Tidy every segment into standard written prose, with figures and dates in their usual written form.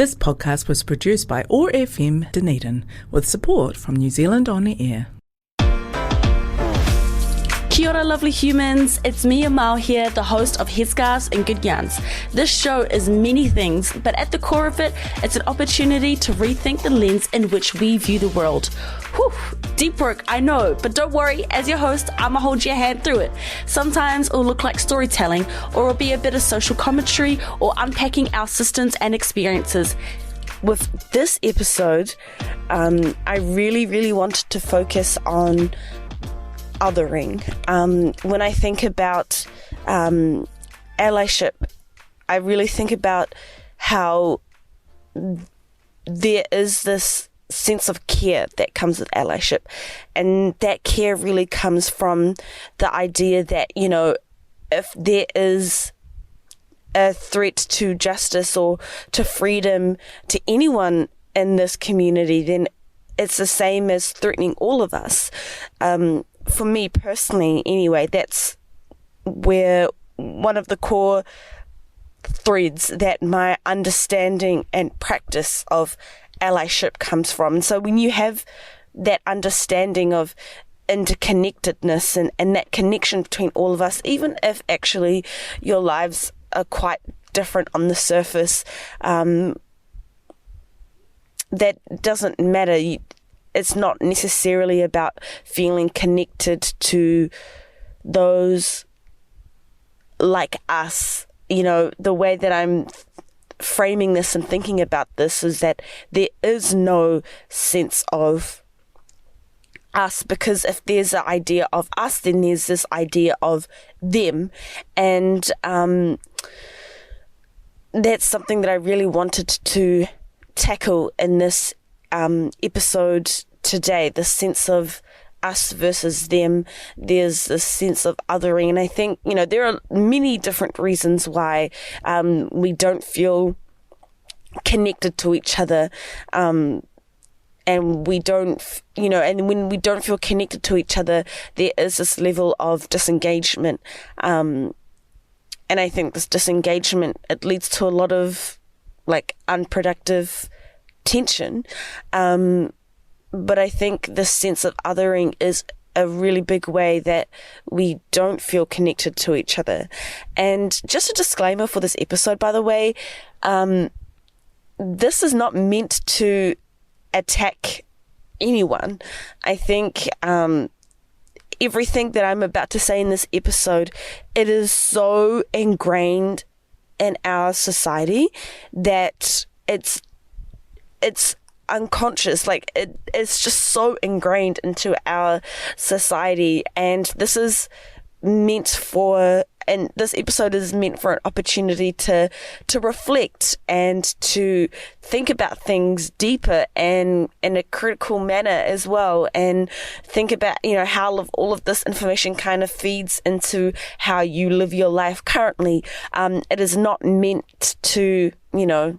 This podcast was produced by OAR FM Dunedin with support from New Zealand On Air. Kia ora, lovely humans. It's me, Amal here, the host of Headscarves and Good Yarns. This show is many things, but at the core of it, it's an opportunity to rethink the lens in which we view the world. Whew, deep work, I know, but don't worry, as your host, I'ma hold your hand through it. Sometimes it'll look like storytelling, or it'll be a bit of social commentary, or unpacking our systems and experiences. With this episode, I really wanted to focus on othering. When I think about allyship, I really think about how there is this sense of care that comes with allyship, and that care really comes from the idea that, you know, if there is a threat to justice or to freedom to anyone in this community, then it's the same as threatening all of us. For me personally, anyway, that's where one of the core threads that my understanding and practice of allyship comes from. And so when you have that understanding of interconnectedness and that connection between all of us, even if actually your lives are quite different on the surface, that doesn't matter. It's not necessarily about feeling connected to those like us. You know, the way that I'm framing this and thinking about this is that there is no sense of us, because if there's an idea of us, then there's this idea of them. And that's something that I really wanted to tackle in this episode today, the sense of us versus them. There's this sense of othering, and I think, you know, there are many different reasons why we don't feel connected to each other, and we don't, you know, and when we don't feel connected to each other, there is this level of disengagement, and I think this disengagement, it leads to a lot of like unproductive tension, but I think this sense of othering is a really big way that we don't feel connected to each other. And just a disclaimer for this episode, by the way, this is not meant to attack anyone. I think everything that I'm about to say in this episode, it is so ingrained in our society that it's unconscious. Like it's just so ingrained into our society, and this is meant for, and this episode is meant for an opportunity to reflect and to think about things deeper and in a critical manner as well, and think about, you know, how all of this information kind of feeds into how you live your life currently. It is not meant to, you know,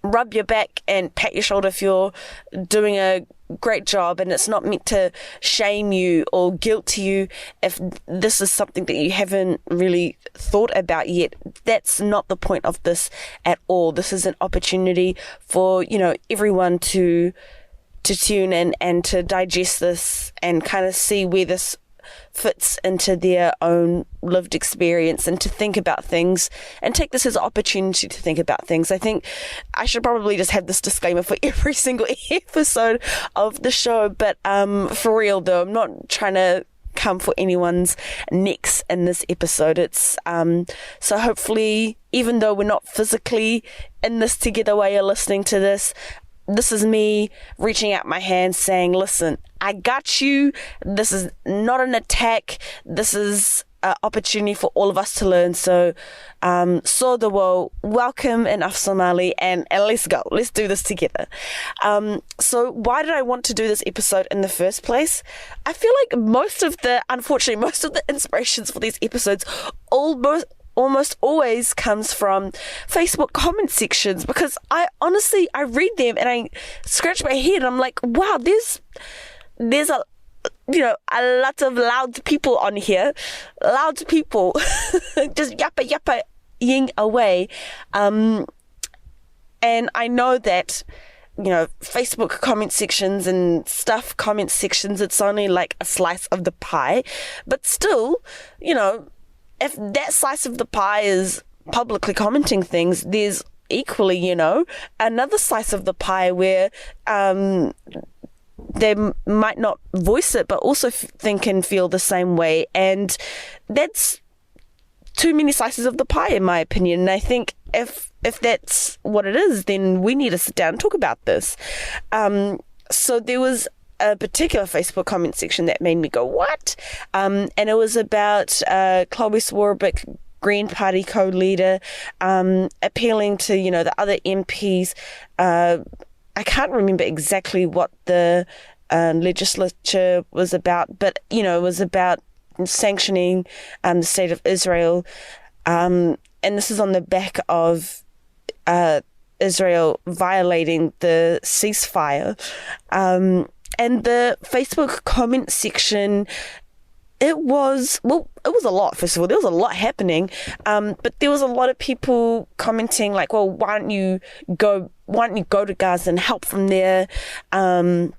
rub your back and pat your shoulder if you're doing a great job, and it's not meant to shame you or guilt you if this is something that you haven't really thought about yet. That's not the point of this at all. This is an opportunity for, you know, everyone to tune in and to digest this and kind of see where this fits into their own lived experience, and to think about things and take this as an opportunity to think about things. I think I should probably just have this disclaimer for every single episode of the show, but for real though, I'm not trying to come for anyone's necks in this episode. It's so hopefully, even though we're not physically in this together while you're listening to this, this is me reaching out my hand saying, listen, I got you. This is not an attack. This is an opportunity for all of us to learn. So, the world, welcome in Somali, and let's go. Let's do this together. So why did I want to do this episode in the first place? I feel like unfortunately, most of the inspirations for these episodes almost always comes from Facebook comment sections, because I read them and I scratch my head and I'm like, wow, there's a lot of loud people on here, just yappa ying away, And I know that, Facebook comment sections and stuff comment sections, it's only like a slice of the pie. But still, if that slice of the pie is publicly commenting things, there's equally, another slice of the pie where they might not voice it, but also think and feel the same way. And that's too many slices of the pie, in my opinion. And I think if that's what it is, then we need to sit down and talk about this. So there was a particular Facebook comment section that made me go, what? And it was about Chloe Swarbrick, Green Party co-leader, appealing to, the other MPs. I can't remember exactly what the legislature was about, but, it was about sanctioning the state of Israel. And this is on the back of Israel violating the ceasefire. And the Facebook comment section, it was a lot. First of all, there was a lot happening, but there was a lot of people commenting like, well, why don't you go to Gaza and help from there? And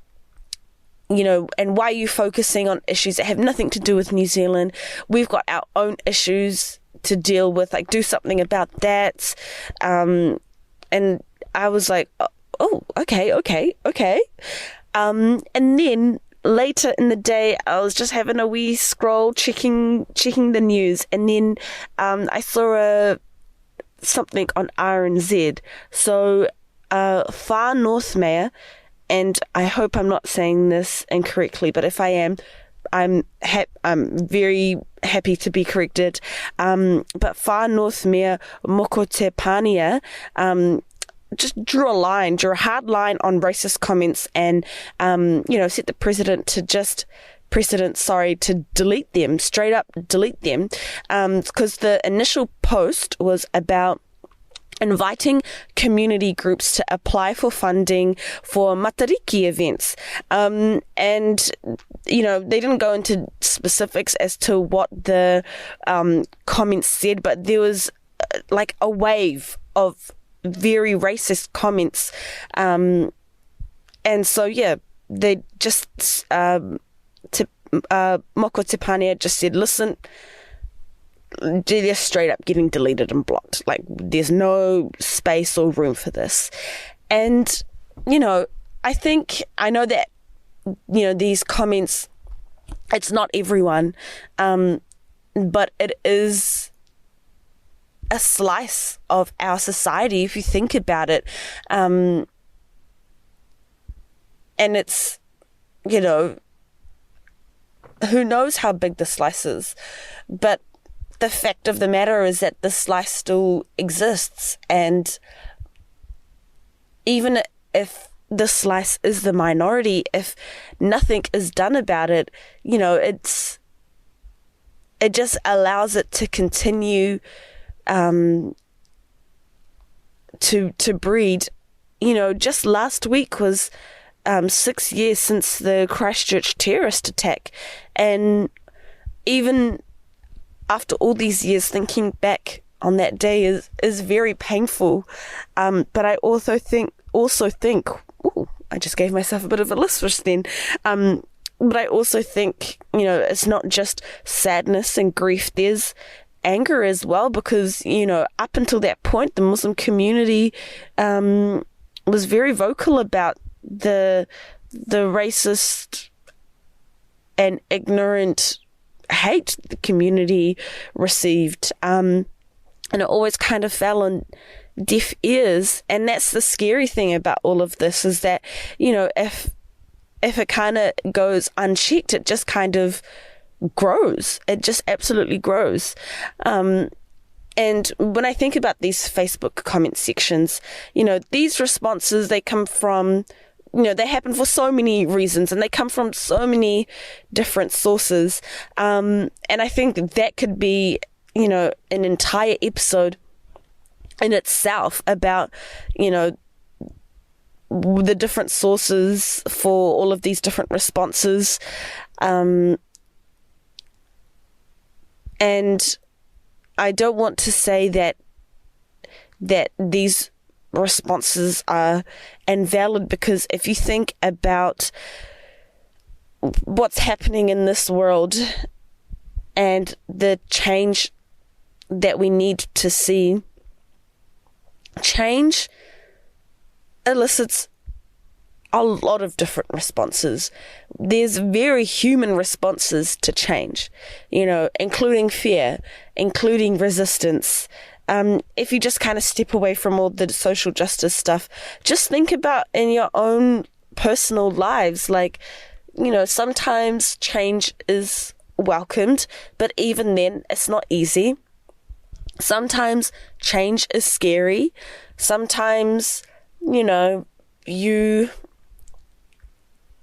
why are you focusing on issues that have nothing to do with New Zealand? We've got our own issues to deal with, like do something about that. And I was like, oh, okay. And then later in the day, I was just having a wee scroll, checking the news, and then I saw something on RNZ. So Far North Mayor, and I hope I'm not saying this incorrectly, but if I am, I'm very happy to be corrected. But Far North Mayor Moko Te Pānia just drew a hard line on racist comments and, set the precedent to delete them, straight up delete them. Because the initial post was about inviting community groups to apply for funding for matariki events. And, they didn't go into specifics as to what the comments said, but there was like a wave of very racist comments. And so, yeah, they just, Moko Te Pānia just said, listen, they're straight up getting deleted and blocked. Like, there's no space or room for this. And, I know that, these comments, it's not everyone, but it is a slice of our society, if you think about it. And it's, who knows how big the slice is, but the fact of the matter is that the slice still exists. And even if the slice is the minority, if nothing is done about it, it just allows it to continue to breed. Just last week was 6 years since the Christchurch terrorist attack, and even after all these years, thinking back on that day is very painful. But I also think, ooh, I just gave myself a bit of a list just then. But I also think, it's not just sadness and grief. There's anger as well, because, up until that point, the Muslim community was very vocal about the racist and ignorant hate the community received. And it always kind of fell on deaf ears. And that's the scary thing about all of this, is that, if it kind of goes unchecked, it just kind of grows. It just absolutely grows. And when I think about these Facebook comment sections, these responses, they come from, they happen for so many reasons, and they come from so many different sources. And I think that could be, an entire episode in itself about, the different sources for all of these different responses. And I don't want to say that these responses are invalid, because if you think about what's happening in this world and the change that we need to see, change elicits a lot of different responses. There's very human responses to change, including fear, including resistance. If you just kind of step away from all the social justice stuff, just think about in your own personal lives, sometimes change is welcomed, but even then it's not easy. Sometimes change is scary. Sometimes, you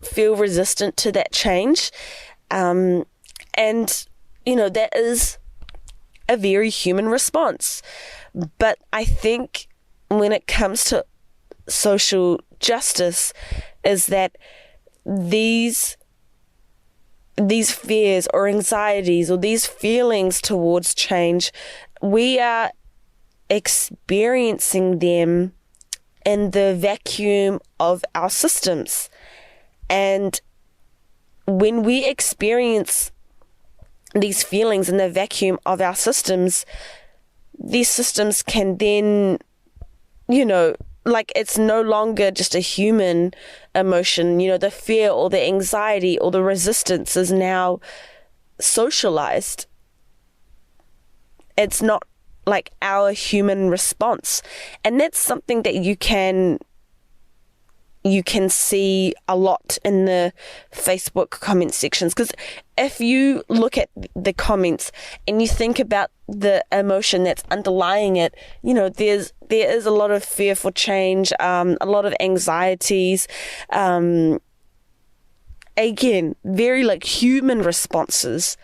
feel resistant to that change. And, that is a very human response. But I think when it comes to social justice, is that these fears or anxieties or these feelings towards change, we are experiencing them in the vacuum of our systems. And when we experience these feelings in the vacuum of our systems, these systems can then, it's no longer just a human emotion. The fear or the anxiety or the resistance is now socialized. It's not like our human response. And that's something that you can see a lot in the Facebook comment sections, because if you look at the comments and you think about the emotion that's underlying it, there is a lot of fear for change, a lot of anxieties, again, very human responses,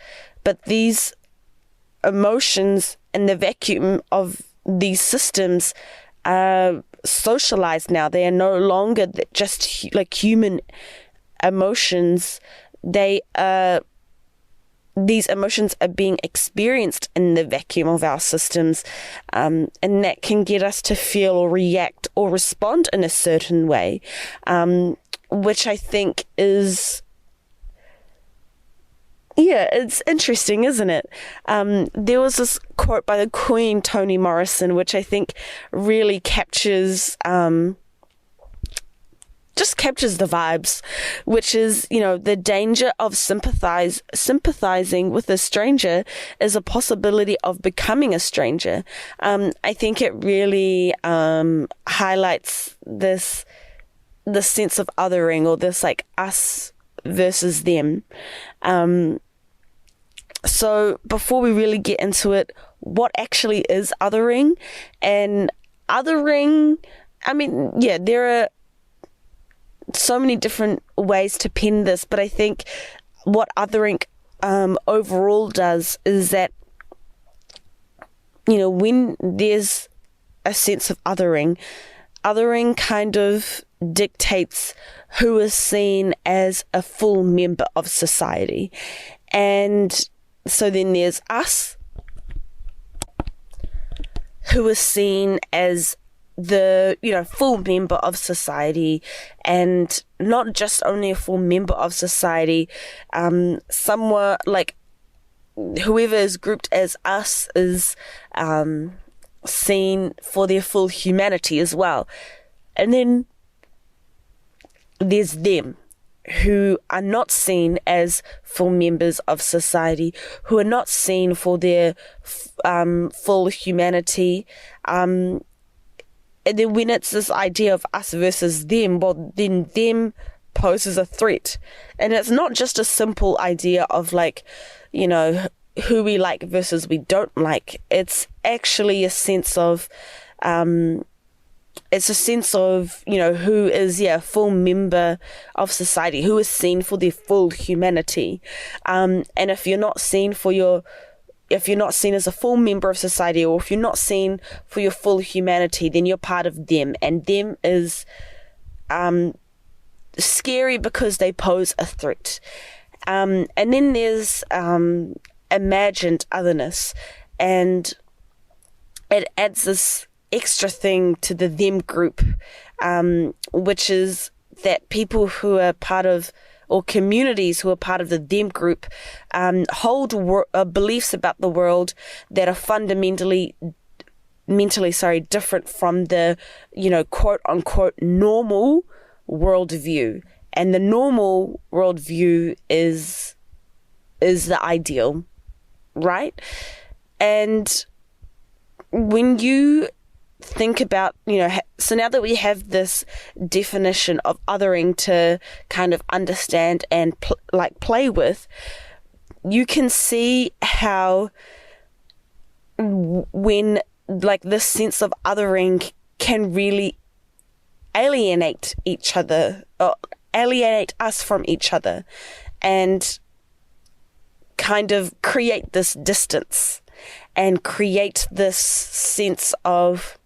but these emotions in the vacuum of these systems are socialized now. They are no longer just human emotions. These emotions are being experienced in the vacuum of our systems, and that can get us to feel or react or respond in a certain way, which I think is, it's interesting, isn't it? There was this quote by the Queen, Toni Morrison, which I think really captures the vibes, which is, the danger of sympathizing with a stranger is a possibility of becoming a stranger. I think it really highlights the sense of othering, or this us versus them. So before we really get into it, what actually is othering? And othering, there are so many different ways to pen this, but I think what othering overall does is that, when there's a sense of othering kind of dictates who is seen as a full member of society. And so then there's us, who is seen as the full member of society, and not just only a full member of society, somewhere whoever is grouped as us is seen for their full humanity as well. And then there's them, who are not seen as full members of society, who are not seen for their full humanity. And then when it's this idea of us versus them, well, then them poses a threat. And it's not just a simple idea of who we like versus we don't like. It's actually a sense of who is a full member of society, who is seen for their full humanity. And if you're not seen as a full member of society, or if you're not seen for your full humanity, then you're part of them. And them is scary because they pose a threat. And then there's imagined otherness, and it adds this extra thing to the them group, which is that people who are part of, or communities who are part of the them group, hold beliefs about the world that are fundamentally different from the, quote unquote normal worldview. And the normal worldview is the ideal, right? And when you think about, so now that we have this definition of othering to kind of understand and play with, you can see how when this sense of othering can really alienate each other, or alienate us from each other, and kind of create this distance and create this sense of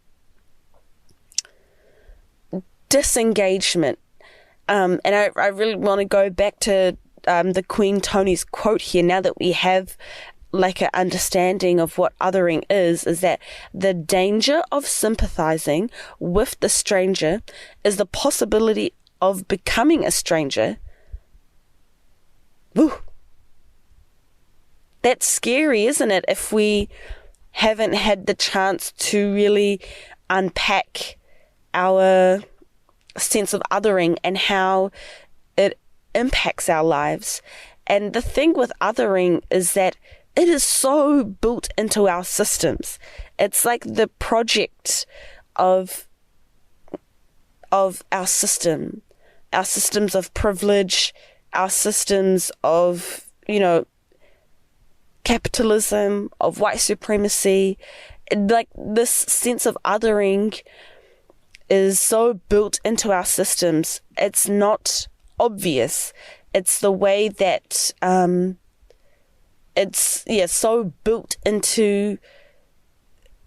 disengagement. And I really want to go back to the Queen Tony's quote here, now that we have an understanding of what othering is that the danger of sympathizing with the stranger is the possibility of becoming a stranger. Woo. That's scary, isn't it? If we haven't had the chance to really unpack our sense of othering and how it impacts our lives. And the thing with othering is that it is so built into our systems. It's like the project of our systems of privilege, our systems of, capitalism, of white supremacy. This sense of othering is so built into our systems. It's not obvious. It's the way that it's so built into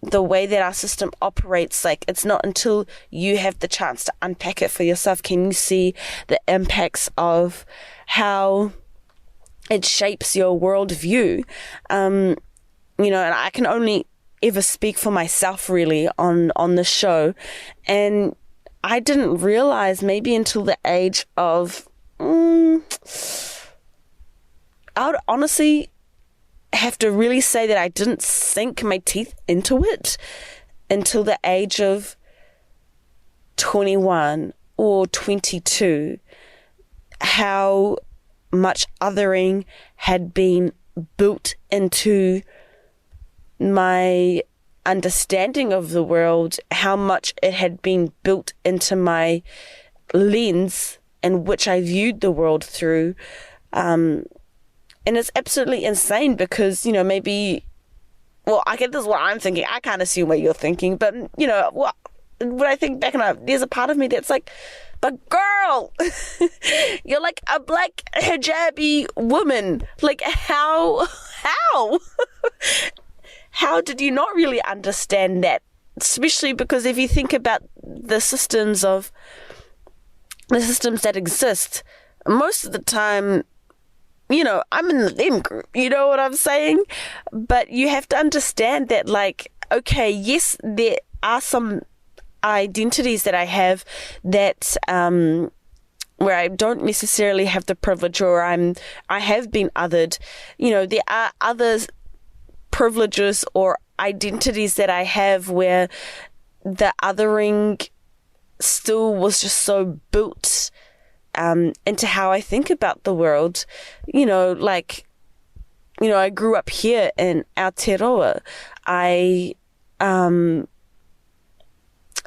the way that our system operates. It's not until you have the chance to unpack it for yourself can you see the impacts of how it shapes your worldview. And I can only ever speak for myself really on the show, and I didn't realize maybe until the age of I would honestly have to really say that I didn't sink my teeth into it until the age of 21 or 22, how much othering had been built into my understanding of the world, how much it had been built into my lens in which I viewed the world through. And it's absolutely insane because, maybe, I get this is what I'm thinking. I can't assume what you're thinking, but, when I think back and there's a part of me that's like, but girl, you're like a black hijabi woman. How? How did you not really understand that? Especially because if you think about the systems that exist, most of the time, I'm in the them group, you know what I'm saying? But you have to understand that, okay, yes, there are some identities that I have that, where I don't necessarily have the privilege, or I have been othered. There are other privileges or identities that I have where the othering still was just so built into how I think about the world. I grew up here in Aotearoa.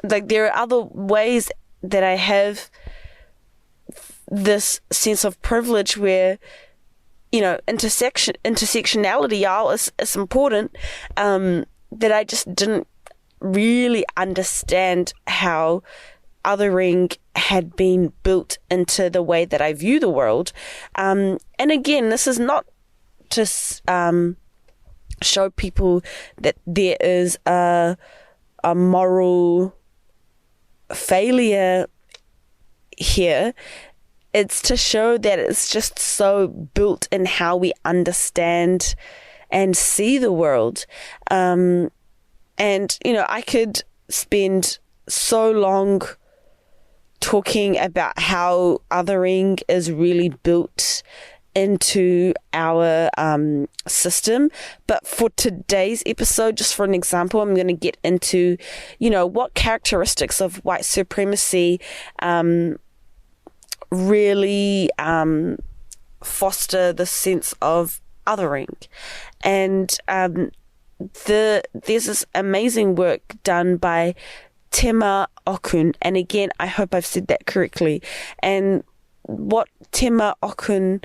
There are other ways that I have this sense of privilege where, intersectionality, is important, that I just didn't really understand how othering had been built into the way that I view the world. And again, this is not to show people that there is a moral failure here. It's to show that it's just so built in how we understand and see the world. And, I could spend so long talking about how othering is really built into our system. But for today's episode, just for an example, I'm going to get into, what characteristics of white supremacy really foster the sense of othering. And there's this amazing work done by Tema Okun, and again, I hope I've said that correctly. And what Tema Okun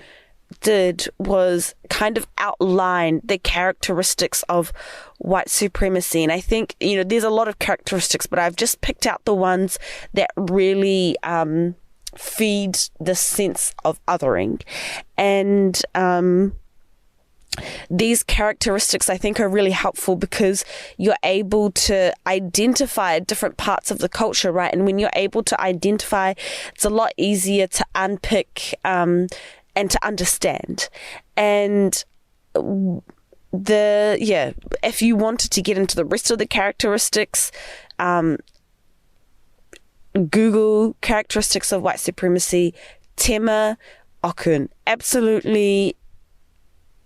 did was kind of outline the characteristics of white supremacy. And I think, there's a lot of characteristics, but I've just picked out the ones that really feed the sense of othering. And these characteristics I think are really helpful because you're able to identify different parts of the culture, right? And when you're able to identify, it's a lot easier to unpick and to understand. And if you wanted to get into the rest of the characteristics, Google characteristics of white supremacy, Tema Okun. Absolutely,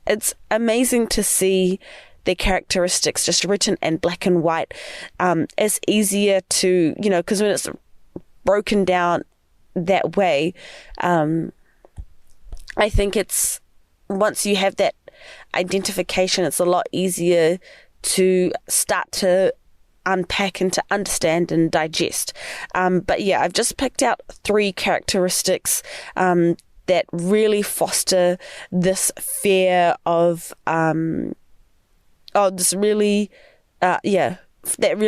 it's amazing to see the characteristics just written in black and white. It's easier to, because when it's broken down that way, I think it's, once you have that identification, it's a lot easier to start to unpack and to understand and digest. But yeah, I've just picked out 3 characteristics that really foster this fear of, that really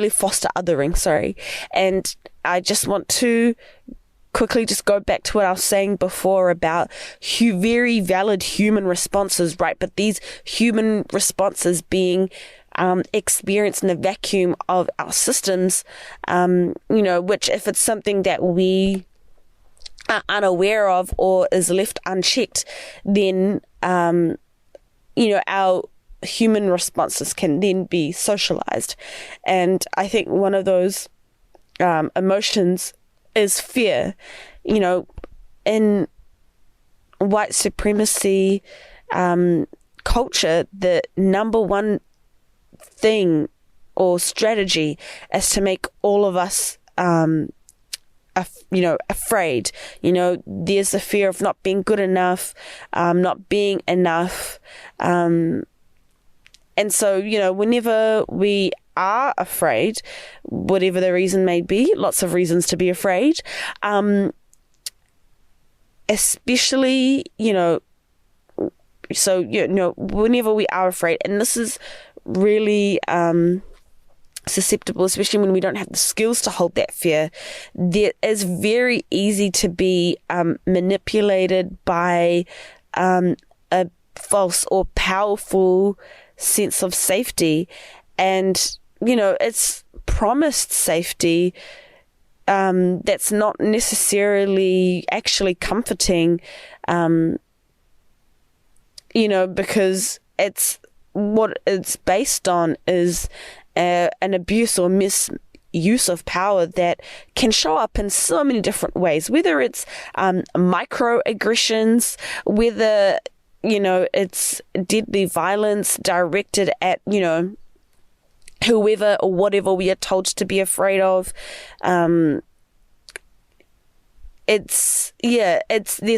foster othering, sorry. And I just want to quickly just go back to what I was saying before about very valid human responses, right? But these human responses being experienced in the vacuum of our systems, which if it's something that we are unaware of or is left unchecked, then, our human responses can then be socialized. And I think one of those emotions is fear. In white supremacy culture, the number one thing or strategy is to make all of us afraid. There's the fear of not being good enough, not being enough, and so whenever we are afraid, whatever the reason may be, lots of reasons to be afraid, especially whenever we are afraid, and this is really susceptible, especially when we don't have the skills to hold that fear, that is very easy to be manipulated by a false or powerful sense of safety. And it's promised safety that's not necessarily actually comforting, because it's what it's based on is an abuse or misuse of power that can show up in so many different ways, whether it's microaggressions, whether it's deadly violence directed at whoever or whatever we are told to be afraid of. There's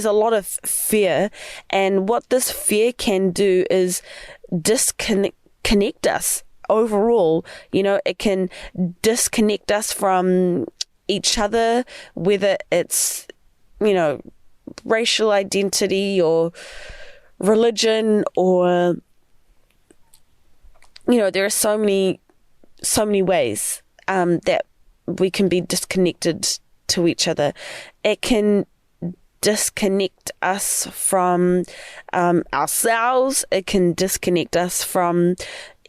a lot of fear, and what this fear can do is disconnect us overall. It can disconnect us from each other, whether it's racial identity or religion, or there are so many ways that we can be disconnected to each other. It can disconnect us from ourselves. It can disconnect us from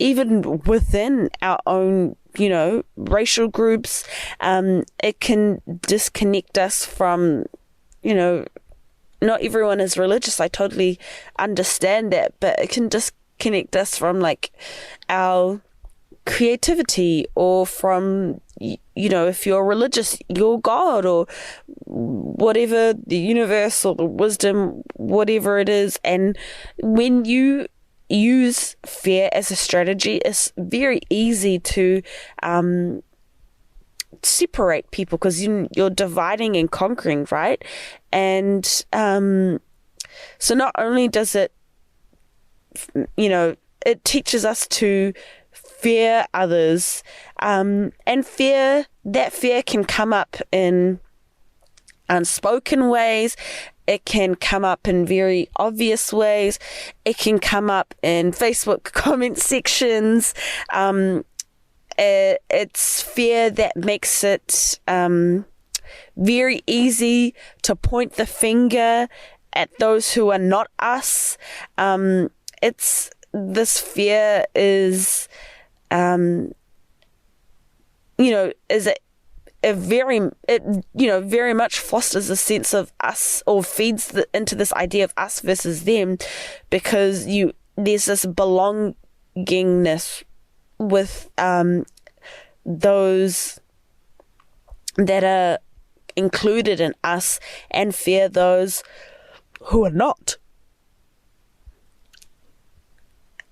even within our own racial groups. It can disconnect us from not everyone is religious. I totally understand that, but it can disconnect us from our creativity, or from, if you're religious, your God, or whatever, the universe or the wisdom, whatever it is. And when you use fear as a strategy, it's very easy to separate people, because you're dividing and conquering, right? And so not only does it, it teaches us to fear others, and that fear can come up in unspoken ways. It can come up in very obvious ways. It can come up in Facebook comment sections. It's fear that makes it very easy to point the finger at those who are not us. This fear is, very much fosters a sense of us, or feeds into this idea of us versus them, because there's this belongingness with those that are included in us, and fear those who are not.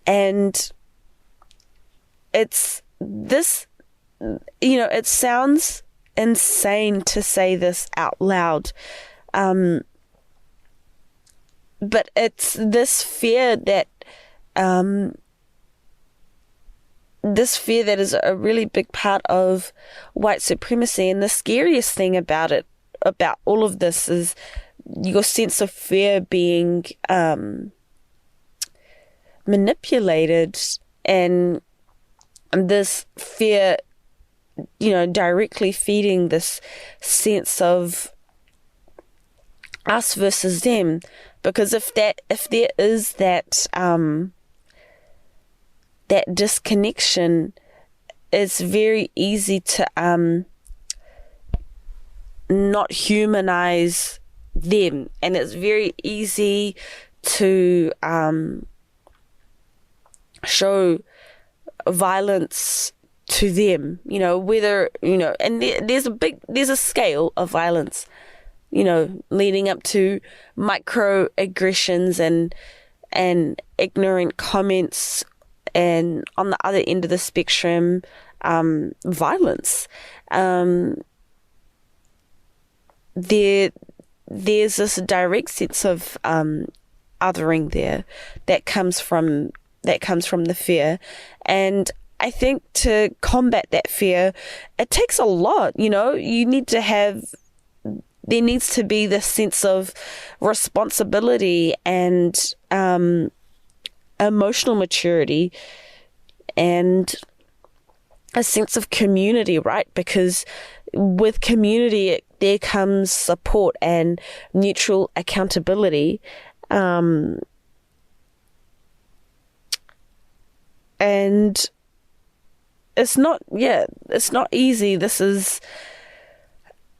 And it's this, it sounds insane to say this out loud, but it's this fear that is a really big part of white supremacy. And the scariest thing about all of this, is your sense of fear being manipulated, and this fear, directly feeding this sense of us versus them. Because if there is that disconnection, it's very easy to not humanize them, and it's very easy to show violence to them, whether, and there's a scale of violence, leading up to microaggressions and ignorant comments, and on the other end of the spectrum, violence. There's this direct sense of othering there that comes from the fear. And I think to combat that fear, it takes a lot. There needs to be this sense of responsibility and emotional maturity, and a sense of community, right? Because with community, there comes support and mutual accountability. And it's not easy. This is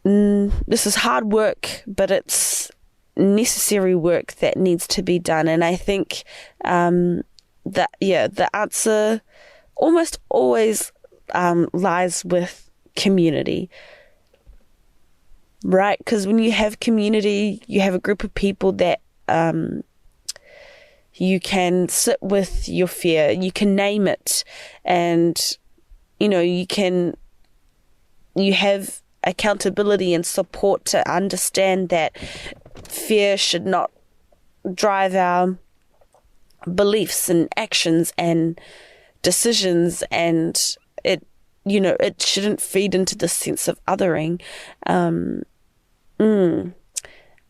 hard work, but it's necessary work that needs to be done. And I think the answer almost always lies with community, right? Because when you have community, you have a group of people that you can sit with your fear, you can name it, and you have accountability and support to understand that fear should not drive our beliefs and actions and decisions, and it shouldn't feed into the sense of othering.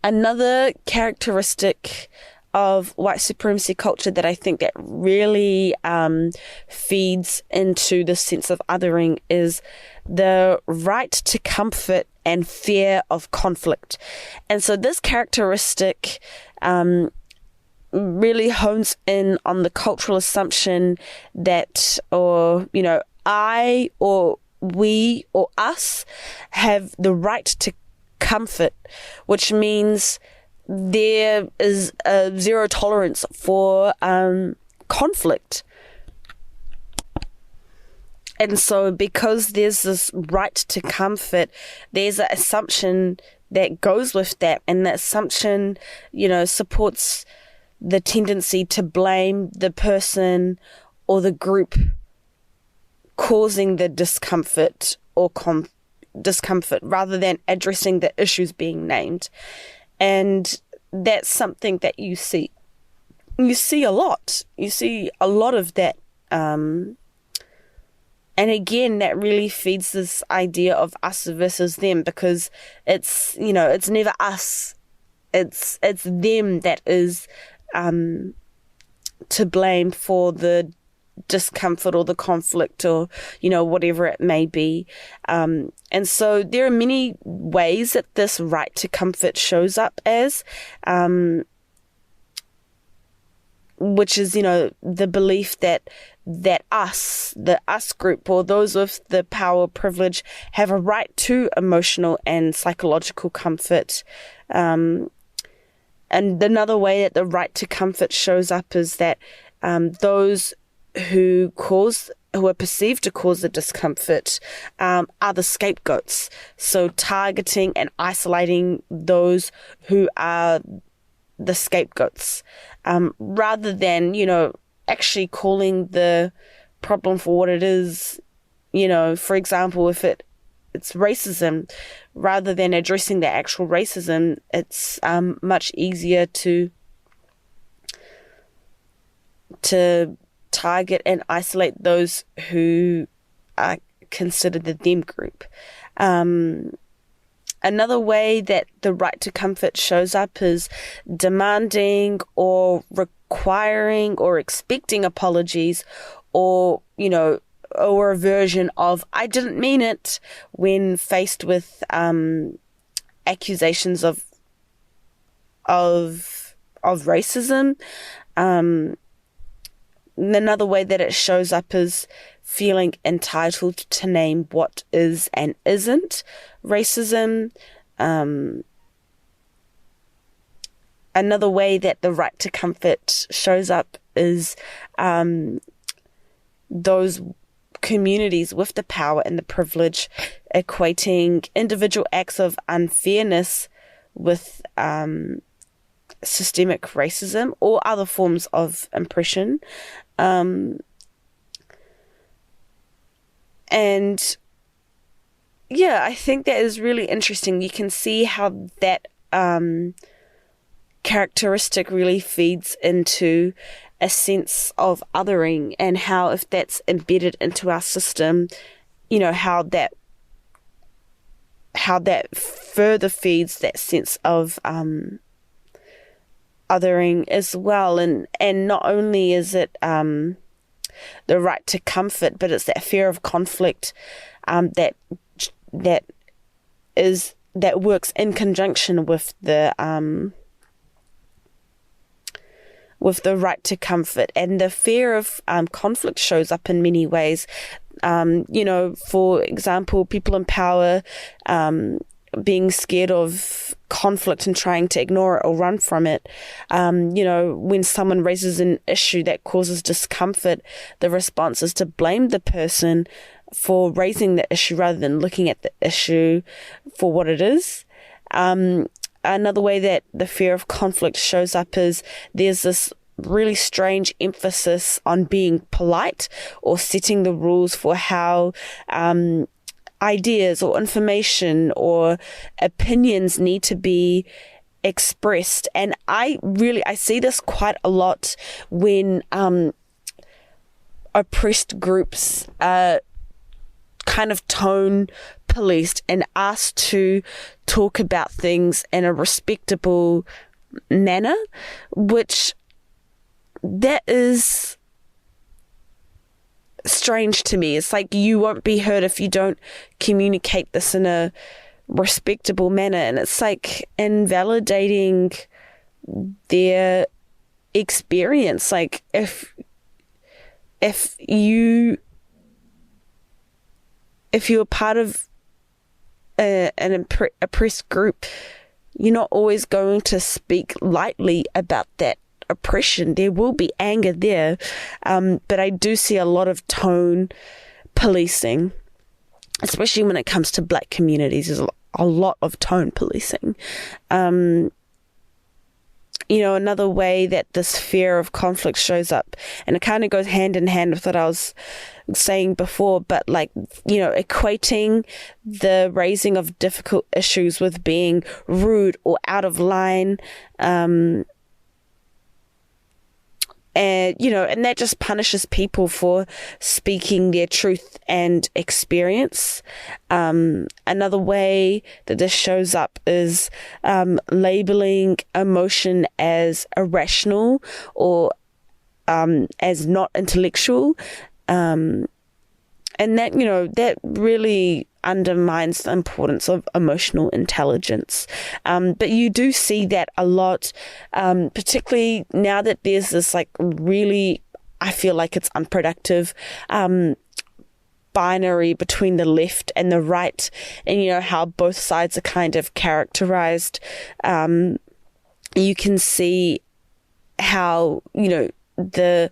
Another characteristic of white supremacy culture that I think that really feeds into the sense of othering is the right to comfort and fear of conflict. And so this characteristic really hones in on the cultural assumption that, I or we or us have the right to comfort, which means there is a zero tolerance for conflict. And so because there's this right to comfort, there's an assumption that goes with that, and that assumption, supports the tendency to blame the person or the group causing the discomfort or discomfort rather than addressing the issues being named. And that's something that you see a lot. You see a lot of that. And again, that really feeds this idea of us versus them, because it's never us. It's them that is to blame for the discomfort or the conflict or, whatever it may be. And so there are many ways that this right to comfort shows up as, which is, the belief that the us group or those with the power or privilege have a right to emotional and psychological comfort. And another way that the right to comfort shows up is that those who are perceived to cause the discomfort are the scapegoats. So targeting and isolating those who are the scapegoats, rather than, actually calling the problem for what it is. For example, if it's racism, rather than addressing the actual racism, it's much easier to target and isolate those who are considered the them group. Another way that the right to comfort shows up is demanding or requiring or expecting apologies, or, or a version of "I didn't mean it" when faced with accusations of racism. Another way that it shows up is feeling entitled to name what is and isn't racism. Another way that the right to comfort shows up is those communities with the power and the privilege equating individual acts of unfairness with systemic racism or other forms of oppression. And yeah, I think that is really interesting. You can see how that characteristic really feeds into a sense of othering, and how if that's embedded into our system, how that further feeds that sense of othering as well. And not only is it the right to comfort, but it's that fear of conflict that works in conjunction with the right to comfort. And the fear of conflict shows up in many ways. For example, people in power being scared of conflict and trying to ignore it or run from it. When someone raises an issue that causes discomfort, the response is to blame the person for raising the issue rather than looking at the issue for what it is. Another way that the fear of conflict shows up is there's this really strange emphasis on being polite or setting the rules for how ideas or information or opinions need to be expressed. And I see this quite a lot when oppressed groups are kind of tone policed and asked to talk about things in a respectable manner, which that is strange to me. It's like you won't be heard if you don't communicate this in a respectable manner, and it's like invalidating their experience. Like if you're part of an oppressed group, you're not always going to speak lightly about that oppression. There will be anger there, but I do see a lot of tone policing, especially when it comes to Black communities. There's a lot of tone policing. Another way that this fear of conflict shows up, and it kind of goes hand in hand with what I was saying before, but equating the raising of difficult issues with being rude or out of line, and that just punishes people for speaking their truth and experience. Another way that this shows up is labeling emotion as irrational or as not intellectual. And that really undermines the importance of emotional intelligence. But you do see that a lot, particularly now that there's this really, I feel like it's unproductive, binary between the left and the right, and how both sides are kind of characterized. You can see how, the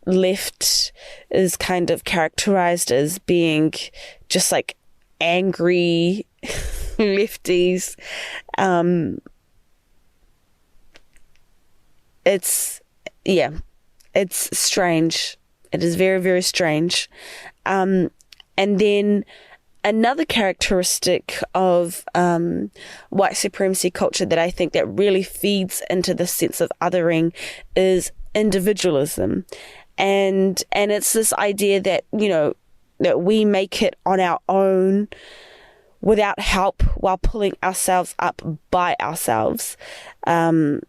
left is kind of characterized as being just angry lefties. It's strange. It is very, very strange. And then another characteristic of white supremacy culture that I think that really feeds into the sense of othering is individualism. And it's this idea that, that we make it on our own without help while pulling ourselves up by ourselves. And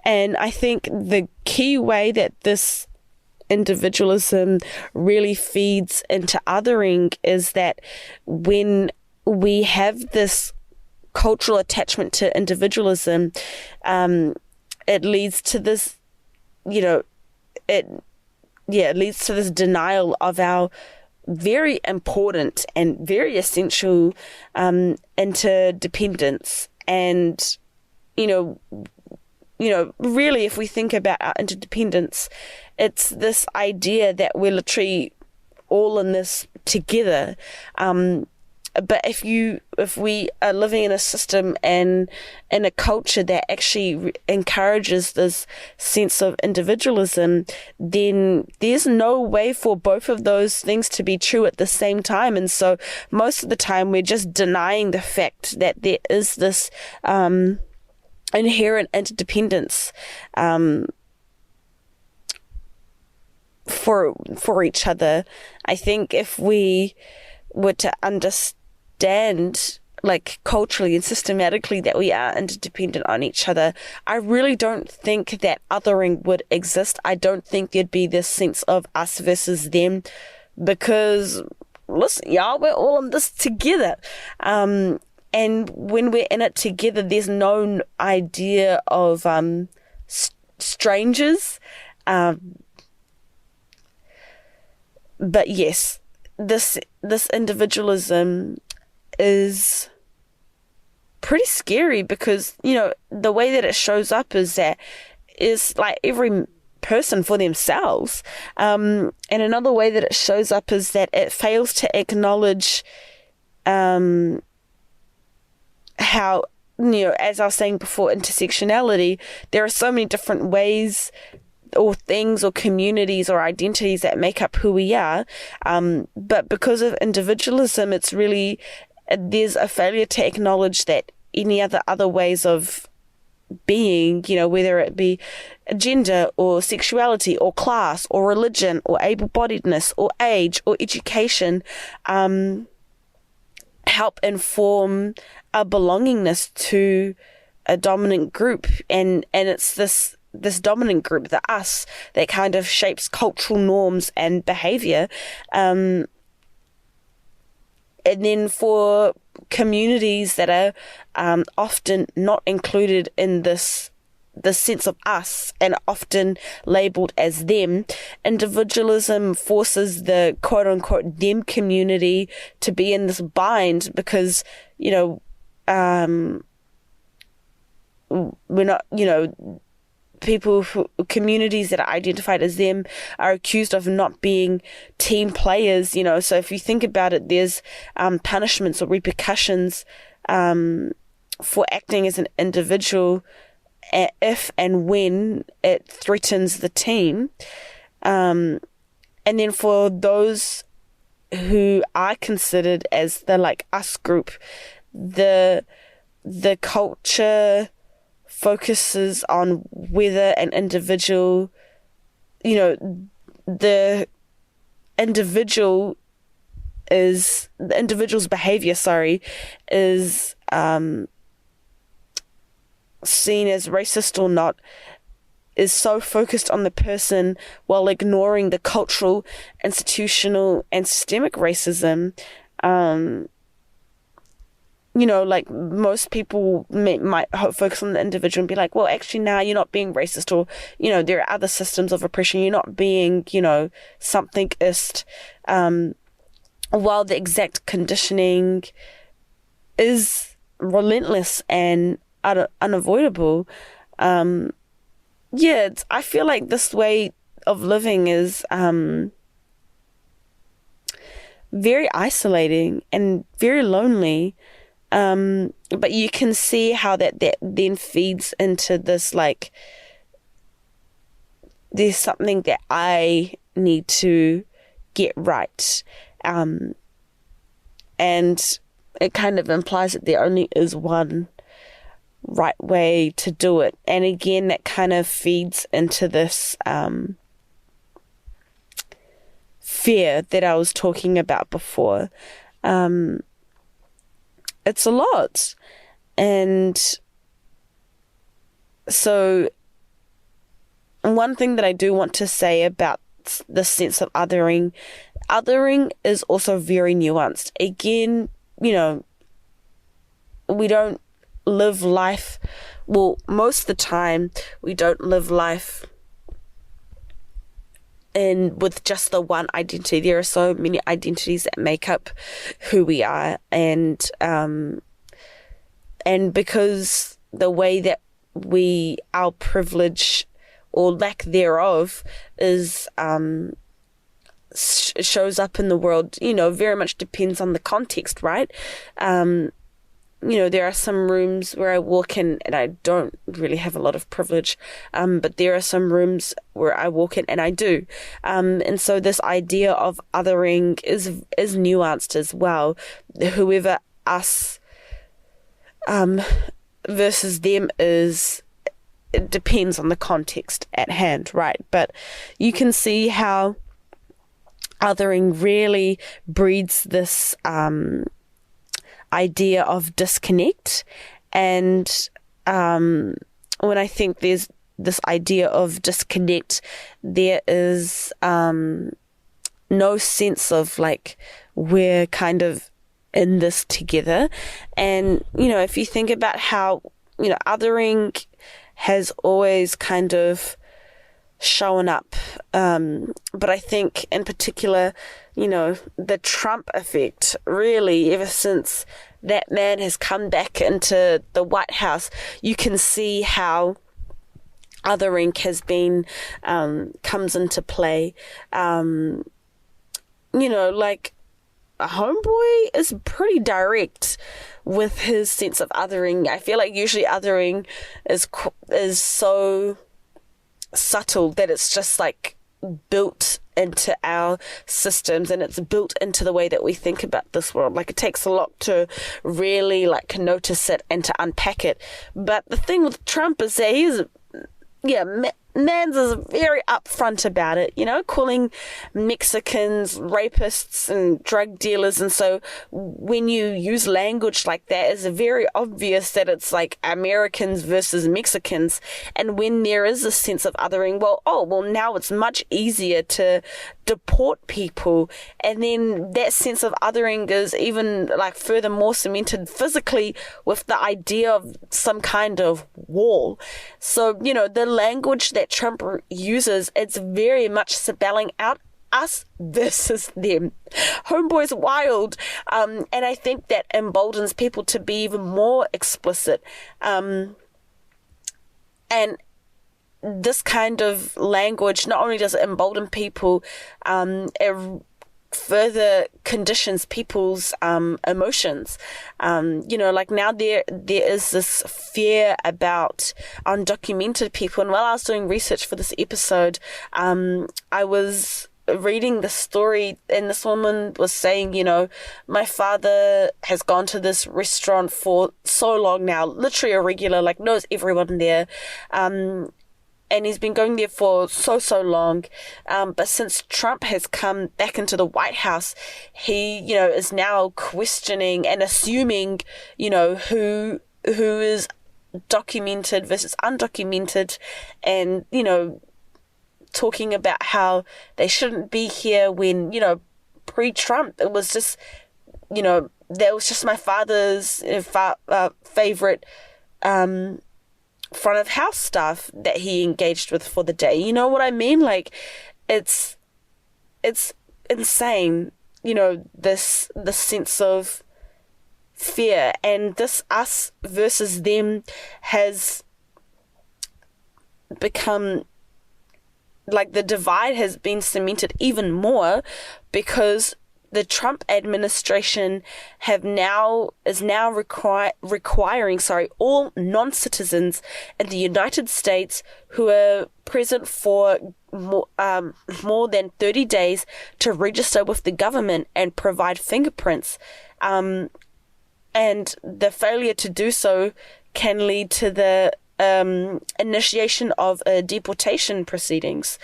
I think the key way that this individualism really feeds into othering is that when we have this cultural attachment to individualism, it leads to this, it leads to this denial of our very important and very essential interdependence. And, really, if we think about our interdependence, it's this idea that we're literally all in this together. But if we are living in a system and in a culture that actually encourages this sense of individualism, then there's no way for both of those things to be true at the same time. And so most of the time we're just denying the fact that there is this inherent interdependence for each other. I think if we were to understand culturally and systematically that we are interdependent on each other, I really don't think that othering would exist. I don't think there'd be this sense of us versus them, because listen, y'all, we're all in this together. And when we're in it together, there's no idea of strangers. But yes, this individualism is pretty scary, because the way that it shows up is every person for themselves, and another way that it shows up is that it fails to acknowledge how, as I was saying before, intersectionality. There are so many different ways or things or communities or identities that make up who we are, but because of individualism, it's really, there's a failure to acknowledge that any other ways of being, whether it be gender or sexuality or class or religion or able-bodiedness or age or education, help inform a belongingness to a dominant group, and it's this dominant group, the us, that kind of shapes cultural norms and behavior. And then for communities that are often not included in this sense of us and often labeled as them, individualism forces the quote unquote them community to be in this bind, because we're not, communities that are identified as them are accused of not being team players, you know. So if you think about it, there's punishments or repercussions for acting as an individual if and when it threatens the team. And then for those who are considered as the like us group, the culture focuses on whether an individual, you know, the individual's behavior, is seen as racist or not, is so focused on the person while ignoring the cultural, institutional, and systemic racism. You know, like most people might focus on the individual and be like, well, actually, now you're not being racist, or, you know, there are other systems of oppression. You're not being, you know, somethingist, while the exact conditioning is relentless and unavoidable. I feel like this way of living is very isolating and very lonely. But you can see how that then feeds into this, like, there's something that I need to get right. And it kind of implies that there only is one right way to do it. And again, that kind of feeds into this fear that I was talking about before. It's a lot. And so one thing that I do want to say about the sense of othering is also very nuanced. Again, you know, we don't live life, well, most of the time we don't live life with just the one identity. There are so many identities that make up who we are, and because the way that our privilege or lack thereof is shows up in the world, you know, very much depends on the context, right? You know, there are some rooms where I walk in and I don't really have a lot of privilege, but there are some rooms where I walk in and I do. And so this idea of othering is nuanced as well. Whoever us versus them is, it depends on the context at hand, right? But you can see how othering really breeds this idea of disconnect. And when I think there's this idea of disconnect, there is no sense of like we're kind of in this together. And, you know, if you think about how, you know, othering has always kind of shown up, but I think in particular, you know, the Trump effect, really, ever since that man has come back into the White House, you can see how othering has been, comes into play. You know, like, a homeboy is pretty direct with his sense of othering. I feel like usually othering is so subtle that it's just like built into our systems, and it's built into the way that we think about this world. Like, it takes a lot to really like notice it and to unpack it. But the thing with Trump is that Mans is very upfront about it, you know, calling Mexicans rapists and drug dealers. And so when you use language like that, it's very obvious that it's like Americans versus Mexicans. And when there is a sense of othering, well, now it's much easier to deport people. And then that sense of othering is even like furthermore cemented physically with the idea of some kind of wall. So, you know, the language that Trump uses, it's very much spelling out us versus them. Homeboy's wild. And I think that emboldens people to be even more explicit. And this kind of language, not only does it embolden people, it further conditions people's emotions. Like now there is this fear about undocumented people. And while I was doing research for this episode, I was reading the story, and this woman was saying, my father has gone to this restaurant for so long now, literally a regular, like knows everyone there, and he's been going there for so long. But since Trump has come back into the White House, he, is now questioning and assuming, who is documented versus undocumented, and, talking about how they shouldn't be here when, pre-Trump, it was just, that was just my father's favorite front of house staff that he engaged with for the day. You know what I mean? Like, it's insane, this sense of fear, and this us versus them has become, like, the divide has been cemented even more because the Trump administration is now requiring all non-citizens in the United States who are present for more than 30 days to register with the government and provide fingerprints. And the failure to do so can lead to the initiation of deportation proceedings.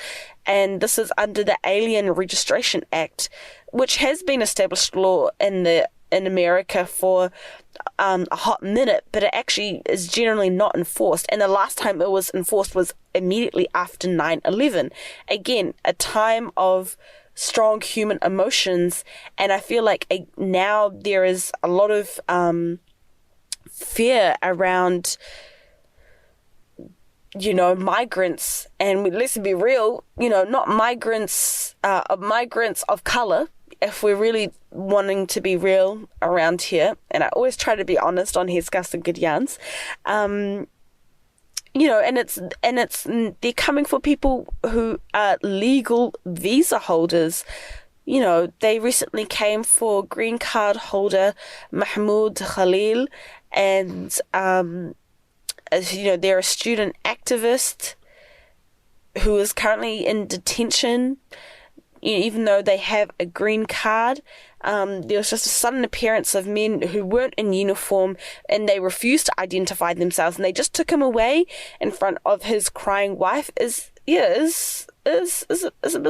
And this is under the Alien Registration Act, which has been established law in America for a hot minute, but it actually is generally not enforced. And the last time it was enforced was immediately after 9/11. Again, a time of strong human emotions, and I feel like now there is a lot of fear around migrants, and let's be real, not migrants of color, if we're really wanting to be real around here. And I always try to be honest on Headscarves and Good Yarns. And it's they're coming for people who are legal visa holders. They recently came for green card holder Mahmoud Khalil, and they're a student activist who is currently in detention, even though they have a green card. There was just a sudden appearance of men who weren't in uniform, and they refused to identify themselves, and they just took him away in front of his crying wife. Is a bit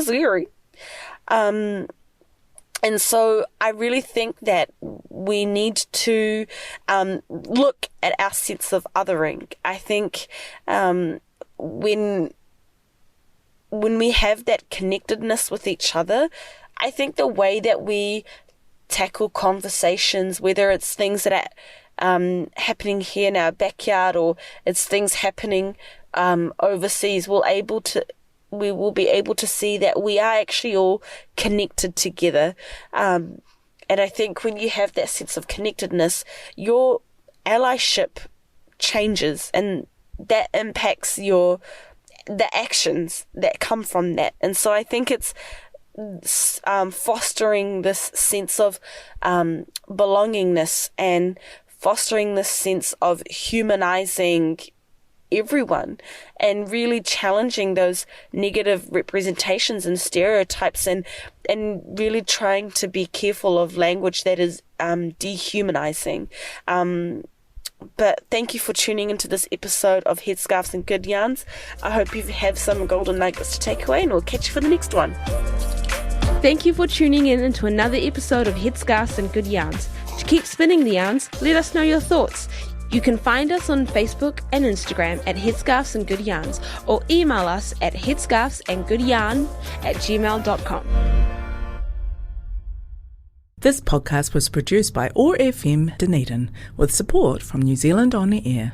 scary. And so I really think that we need to look at our sense of othering. I think when we have that connectedness with each other, I think the way that we tackle conversations, whether it's things that are happening here in our backyard or it's things happening overseas, we will be able to see that we are actually all connected together. And I think when you have that sense of connectedness, your allyship changes, and that impacts the actions that come from that. And so I think it's fostering this sense of belongingness and fostering this sense of humanizing everyone, and really challenging those negative representations and stereotypes, and really trying to be careful of language that is dehumanizing. But thank you for tuning into this episode of Headscarves and Good Yarns. I hope you have some golden nuggets to take away, and we'll catch you for the next one. Thank you for tuning in into another episode of Headscarves and Good Yarns. To keep spinning the yarns, let us know your thoughts. You can find us on Facebook and Instagram at Headscarves and Good Yarns, or email us at headscarvesandgoodyarn@gmail.com. This podcast was produced by OAR FM Dunedin with support from New Zealand On the Air.